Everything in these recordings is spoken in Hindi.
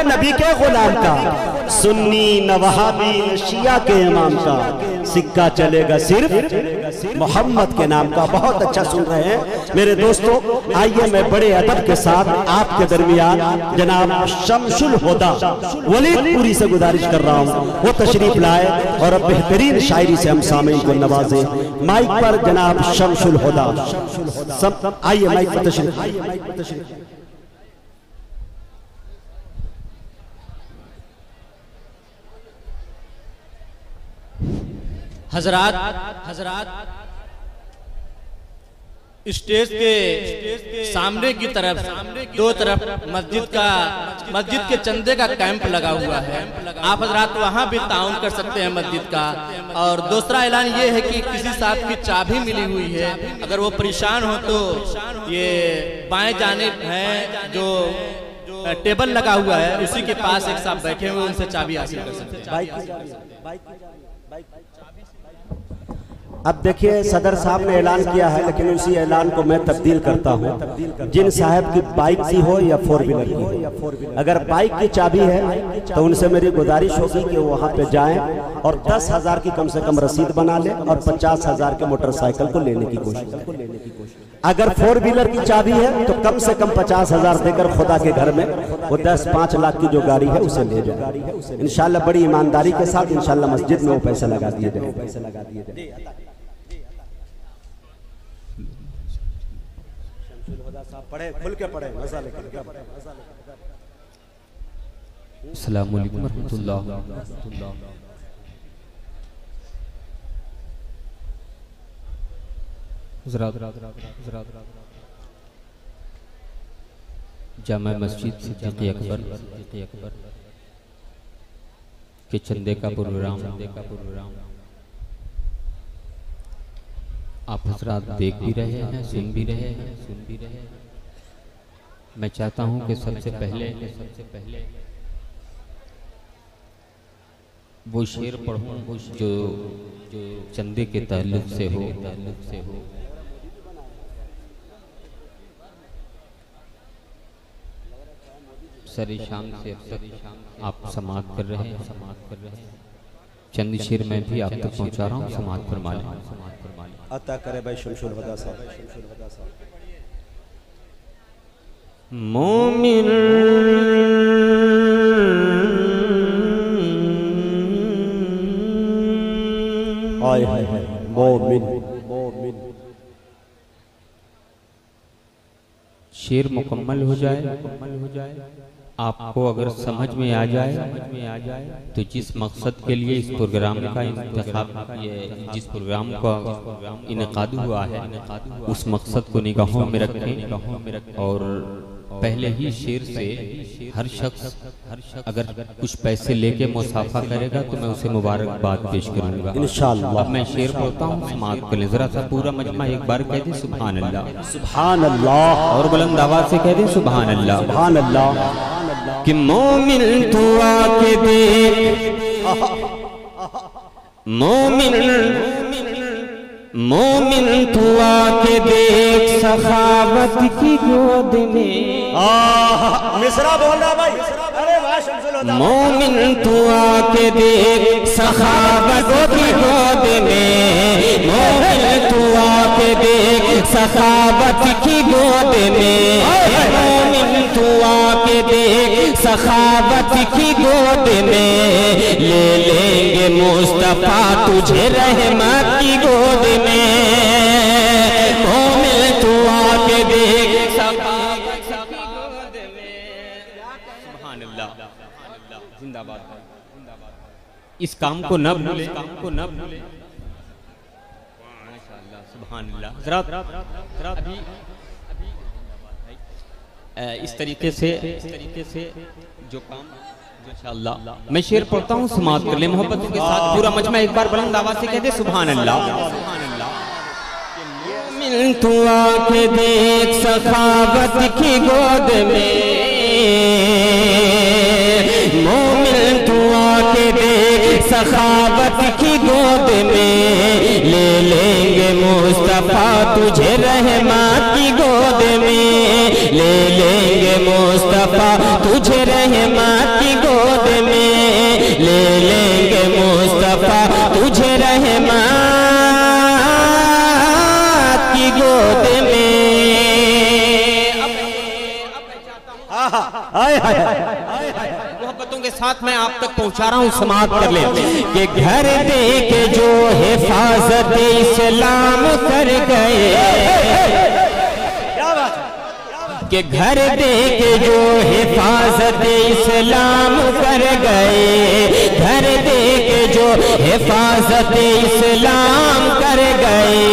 है नबी के गुलाम का, सुन्नी न वहाबी न शिया के इमाम का, सिक्का चलेगा सिर्फ मोहम्मद के नाम का। बहुत अच्छा सुन रहे हैं मेरे दोस्तों। आइए मैं बड़े अदब के साथ आपके दरमियान जनाब शमसुल हुदा वलीदपुरी से गुजारिश कर रहा हूँ वो तशरीफ लाए और अब बेहतरीन शायरी से हम सामीन को नवाजे। माइक पर जनाब शमसुल हुदा, आइए माइक पर तशरीफ। हजरात स्टेज के सामने की तरफ दो तरफ मस्जिद के चंदे का कैंप लगा हुआ है। आप हजरात वहां भी ताउन कर सकते हैं मस्जिद का। और दूसरा ऐलान ये है कि किसी साहब की चाबी मिली हुई है, अगर वो परेशान हो तो ये बाएं जानिब है जो टेबल लगा हुआ है उसी के पास एक साहब बैठे हुए, उनसे चाबी हासिल कर सकते हैं। अब देखिए सदर साहब ने ऐलान किया है, लेकिन उसी ऐलान को मैं तब्दील करता हूँ। जिन साहब की बाइक की हो या 4 व्हीलर की हो, अगर बाइक की चाबी है तो उनसे मेरी गुजारिश होगी कि वो वहाँ पे जाएं और 10,000 की कम से कम रसीद बना ले और 50,000 के मोटरसाइकिल को लेने की कोशिश करें। अगर 4 व्हीलर की चाबी है तो कम से कम 50,000 देकर खुदा के घर में वो 10-5 लाख की जो गाड़ी है उसे ले जाए। इंशाल्लाह बड़ी ईमानदारी के साथ इंशाल्लाह मस्जिद में वो पैसे लगा दिए जाए। पढ़े खुल के पढ़े, मजा लेकर क्या पढ़े। अस्सलामु अलैकुम रहमतुल्लाह। जामा मस्जिद सिद्दीक़ अकबर के चंदे का प्रोग्राम आप हजरात देख भी रहे हैं, सुन भी रहे हैं। मैं चाहता हूं कि सबसे पहले वो शेर पढ़ूं जो चंदे के ताल्लुक से हो। सरे शाम से आप समाअत कर रहे हैं। चंद शेर मैं भी आप तक पहुंचा रहा हूँ, समाअत फरमा लें। अता करे भाई शमसुल हुदा साहब। मोमिन आए हैं मोमिन। शेर मुकम्मल हो जाए, आपको अगर समझ में आ जाए तो जिस मकसद के लिए इस प्रोग्राम का इंतखाब, जिस प्रोग्राम का इनेकाद हुआ है, उस मकसद को निगाहों में रखें। और पहले ही शेर से हर शख्स अगर कुछ पैसे लेके मुसाफा करेगा तो मैं उसे मुबारकबाद पेश करूंगा इंशाअल्लाह। अब मैं शेर पढ़ता हूँ, समाअत कर लें। जरा सा पूरा मजमा एक बार कह दे सुभान अल्लाह, सुभान अल्लाह, और बुलंद आवाज से कह दे सुभान अल्लाह, सुभान अल्लाह। कि मोमिन तू आके देख, मोमिन तू आके देख सखावत की गोद में। मिसरा बोल रहा भाई, अरे वाह शमसुल हुदा। मोमिन तू आके देख सखावत की गोद में, मोमिन तू आके देख सखावत की गोद में, मोमिन तू आके देख सखावत की गोद में, ले लेंगे मुस्तफा तुझे रहमत की गोद में। मोमिन तू आके देख सखावत की गोद में। सुभान अल्लाह, जिंदाबाद। इस काम को न भूले, माशाअल्लाह, सुभान अल्लाह। जरा अभी इस तरीके से जो काम माशाअल्लाह। मैं शेर पढ़ता हूँ, समाअत कर ले मोहब्बत के साथ। पूरा मजमा एक बार बुलंद आवाज से कह दे सुभान अल्लाह, सुभान अल्लाह। मोमिन तू आके देख सखावत की गोद में, मोमिन तू आके देख सखावत की गोद में, ले लेंगे मुस्तफा तुझे रहमत की गोद में, ले लेंगे मुस्तफा तुझे रहमत मोहब्बतों के साथ मैं आप तक पहुंचा रहा हूं, समाप्त कर ले कि घर दे के जो हिफाजत इस्लाम कर गए, कि घर दे के जो हिफाजत इस्लाम कर गए, घर दे के जो हिफाजत इस्लाम कर गए,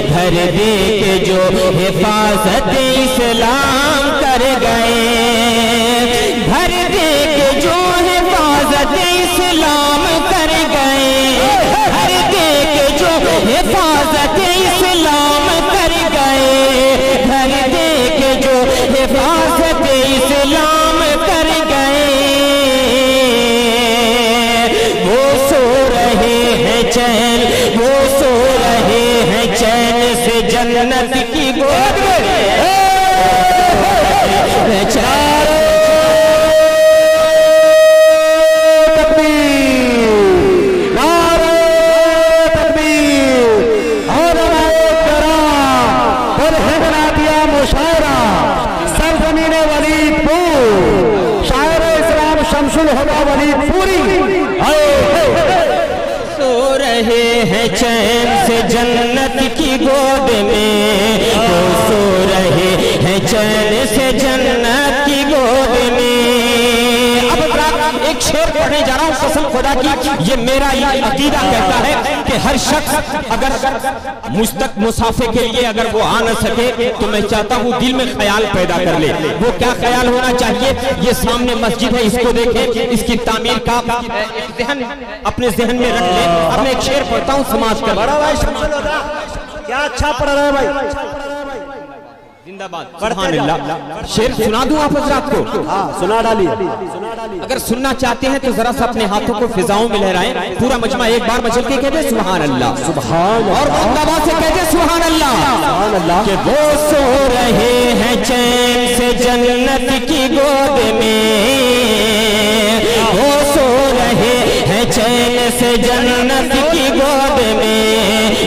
घर दे के जो हिफाजत इस्लाम कर गए, घर दे के जो हिफाजत इस्लाम कर गए, घर दे के जो हिफाजत इस्लाम कर गए, घर दे के जो हिफाजत इस्लाम कर गए, वो सो रहे हैं चैन, वो सो रहे हैं चैन से जन्नत की गोद में। सो रहे हैं चैन से जन्नत की गोद में, वो सो रहे हैं चैन से जन्नत की गोद में। अब एक शेर पढ़ने जा रहा हूँ कसम खुदा की, ये मेरा ये अकीदा कहता है कि हर शख्स अगर मुझ तक मुसाफे के लिए अगर वो आ न सके तो मैं चाहता हूँ दिल में ख्याल पैदा कर ले। वो क्या ख्याल होना चाहिए? ये सामने मस्जिद है, इसको देखे, इसकी तामीर का ज़हन अपने जहन में रख ले। अब मैं एक शेर पढ़ता हूँ समाज का। बड़ा भाई क्या अच्छा पढ़ रहे हैं भाई, जिंदाबाद सुभान अल्लाह। शेर सुना दूं आप हजरात को? हाँ सुना डालिए। अगर सुनना चाहते हैं तो जरा सा अपने हाथों को फिजाओं में लहराएं, पूरा मजमा एक बार मचल के कहते सुभान अल्लाह, सुभान, और जिंदाबाद से कहते सुभान अल्लाह, सुभान अल्लाह। कि वो सो रहे हैं चैन से जन्नत की गोद में, वो सो रहे हैं चैन से जन्नत की गोद में,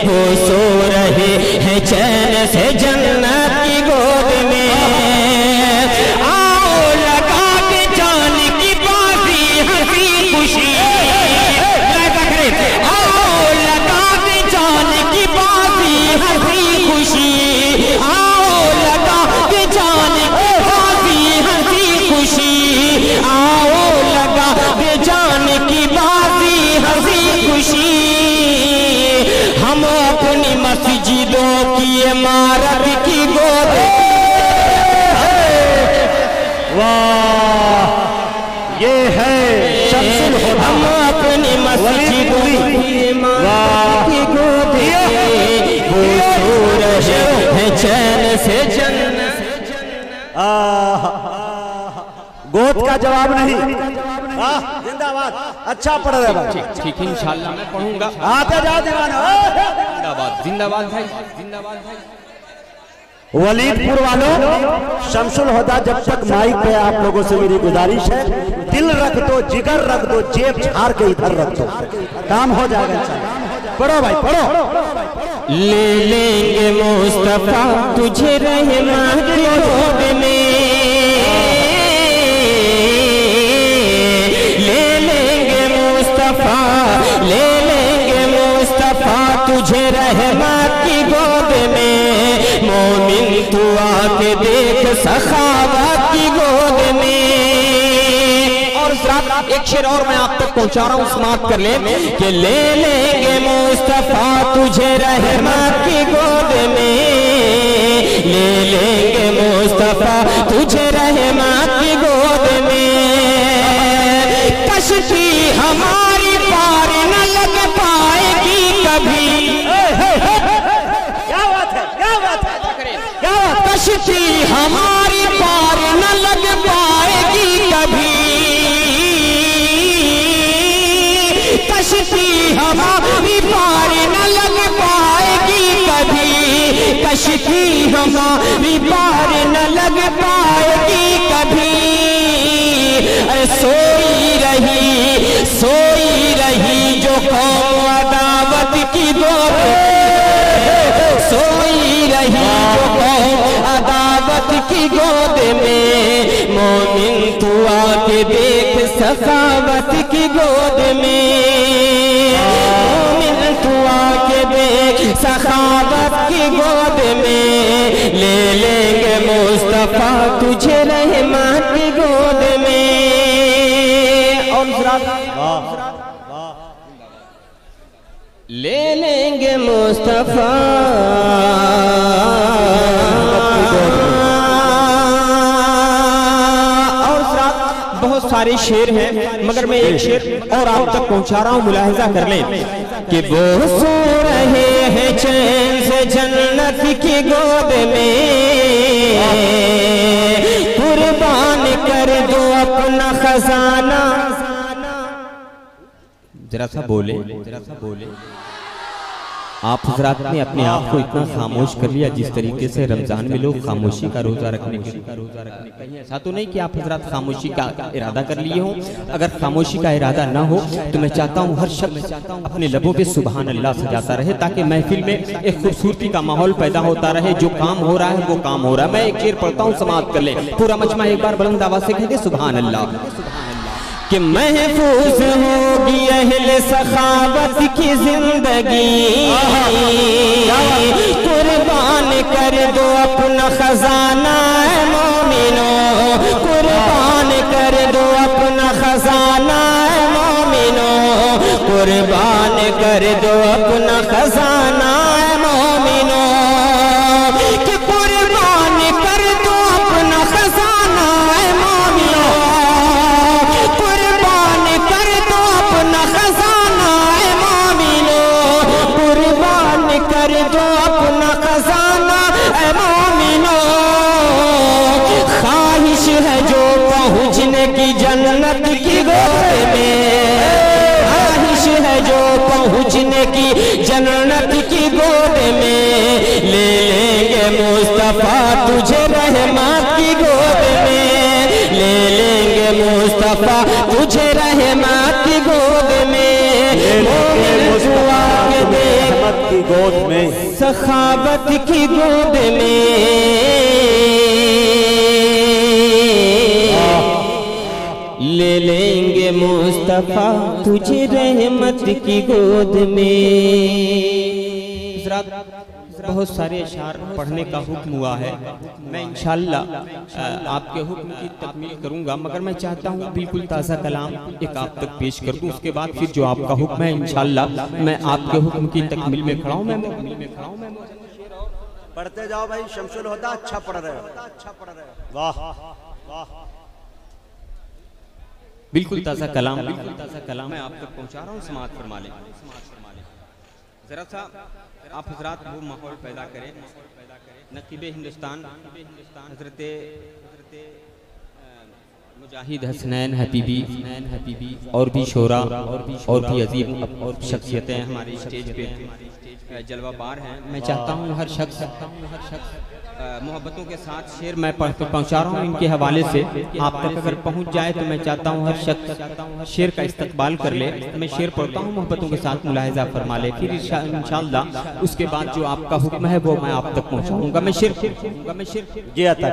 वो सो रहे हैं चैन से जन्नत की गोद में। आओ लगा के जान की बाजी हंसी खुशी, आओ लगा के जान की बाजी हंसी खुशी, आओ लगा के जान की बाजी हंसी खुशी, आओ लगा के जान की बाजी हंसी खुशी। हम अपनी मस्जिदों की इमारत की गोद, वाह ये है शम्सुल हुदा। हम अपनी मस्जिदों की इमारत की गोद, वो सो रहे हैं चैन से जन्नत। गोद का जवाब नहीं। जिंदाबाद, अच्छा पढ़ रहे भाई। ठीक है इंशाल्लाह मैं पढ़ूंगा। आते जाओ दीवाना। जिंदाबाद जिंदाबाद भाई, जिंदाबाद भाई। वलीदपुर वालों, शम्सुल हुदा जब तक माइक पे आप लोगों से मेरी गुजारिश है, दिल रख दो, जिगर रख दो, जेब झाड़ के इधर रख दो, काम हो जाएगा। पढ़ो भाई पढ़ो। ले लेंगे मुस्तफा तुझे रहमत की गोद में, ले लेंगे मुस्तफा, ले लेंगे मुस्तफा तुझे रहमत की गोद में। मोमिन तू आके देख सखावत की गोद में। और एक शेर और मैं आप तक पहुंचा रहा हूं, समाप्त कर ले कि ले लेंगे मुस्तफा तुझे रहमत की गोद में, ले लेंगे मुस्तफा तुझे रहमत की गोद में। कश्ती हमारी पार न लग पाएगी कभी, क्या बात है, क्या बात है, क्या बात। कश्ती हमारी पार न लग पाएगी कभी, कश्ती हमारी पार न लग पाएगी कभी, कश्ती हमारी पार न लग पाएगी कभी। सोई रही जो कौम अदावत की गोद, सोई रही जो कौम अदावत सखावत की गोद में, मोमिन तू आके देख सखावत की गोद में, मोमिन तू आके देख सखावत की गोद में, ले लेंगे मुस्तफा तुझे रहमत की गोद में। और ले लेंगे मुस्तफा बहुत सारे शेर हैं, मगर मैं एक शेर और आप तक पहुंचा रहा हूं, मुलाहिजा कर लें कि वो सो रहे हैं चैन से जन्नत की गोद में, कुर्बान कर दो अपना खजाना। जरा सा बोले, जरा सा बोले। आप हजरात ने अपने आप को इतना खामोश कर लिया जिस तरीके से रमजान में लोग खामोशी का रोजा रखने कहीं ऐसा तो नहीं कि आप हजरात खामोशी का इरादा कर लिए हो। अगर खामोशी का इरादा ना हो तो मैं चाहता हूँ हर शख्स अपने लबों पे सुभान अल्लाह सजाता रहे, ताकि महफिल में एक खूबसूरती का माहौल पैदा होता रहे। जो काम हो रहा है वो काम हो रहा है। मैं एक शेर पढ़ता हूँ, समाप्त कर ले। पूरा मजमा एक बार बुलंद आवाज से कहेंगे सुभान अल्लाह। कि महफूज होगी अहले सखावत की जिंदगी, कुर्बान कर दो अपना खजाना है मोमिनो, कुर्बान कर दो अपना खजाना है मोमिनो, कुर्बान कर दो अपना खजाना है मोमिनो, कि कुर्बान कर दो अपना खजाना है मोमिनो, कुर्बान कर दो अपना खजाना है मोमिनो, कुर्बान कर दो अपना खजाना है मोमिनो। ख्वाहिश है जो पहुँचने की जन्नत की गोद में, ख्वाहिश है जो पहुँचने की जन्नत की गोद में, ले लेंगे मुस्तफा तुझे रहमत की गोद में, ले लेंगे मुस्तफा तुझे रहमत की गोद में, रहमत की गोद में, सखावत की गोद में, ले लेंगे मुस्तफा तुझे रहमत की गोद में। बहुत सारे अशार पढ़ने का हुक्म हुआ है, मैं इंशाअल्लाह आपके हुक्म की तकमील करूंगा, मगर मैं चाहता हूं बिल्कुल ताज़ा कलाम एक आप तक पेश कर दूं। उसके बाद फिर जो आपका हुक्म है इंशाअल्लाह मैं आपके हुक्म की तकमील में खड़ा हूं। मैं पढ़ते जाओ भाई, शमसुल होता अच्छा पढ़ रहे हो, अच्छा पढ़ रहे हो, वाह वाह। बिल्कुल ताज़ा कलाम, बिल्कुल ताज़ा कलाम मैं आप तक पहुंचा रहा हूं, समाअत फरमा लें। जरा सा आप हजरात वो माहौल पैदा करें। नकीब हिंदुस्तान हजरत मुजाहिद हसनैन हबीबी और भी शोरा और भी अजीब शख्सियतें हमारी स्टेज पे जलवा बार हैं। मैं चाहता हूँ हर शख्स मोहब्बतों के साथ शेर मैं पहुँचा रहा हूँ इनके हवाले से, आप तक अगर पहुँच जाए तो मैं चाहता हूँ हर शख्स शेर का इस्तकबाल कर ले। मैं शेर पढ़ता हूँ, मोहब्बतों के साथ मुलाहिजा फरमा ले, फिर इंशाअल्लाह उसके बाद जो आपका हुक्म है वो मैं आप तक पहुँचाऊँगा। मैं शेर जी आता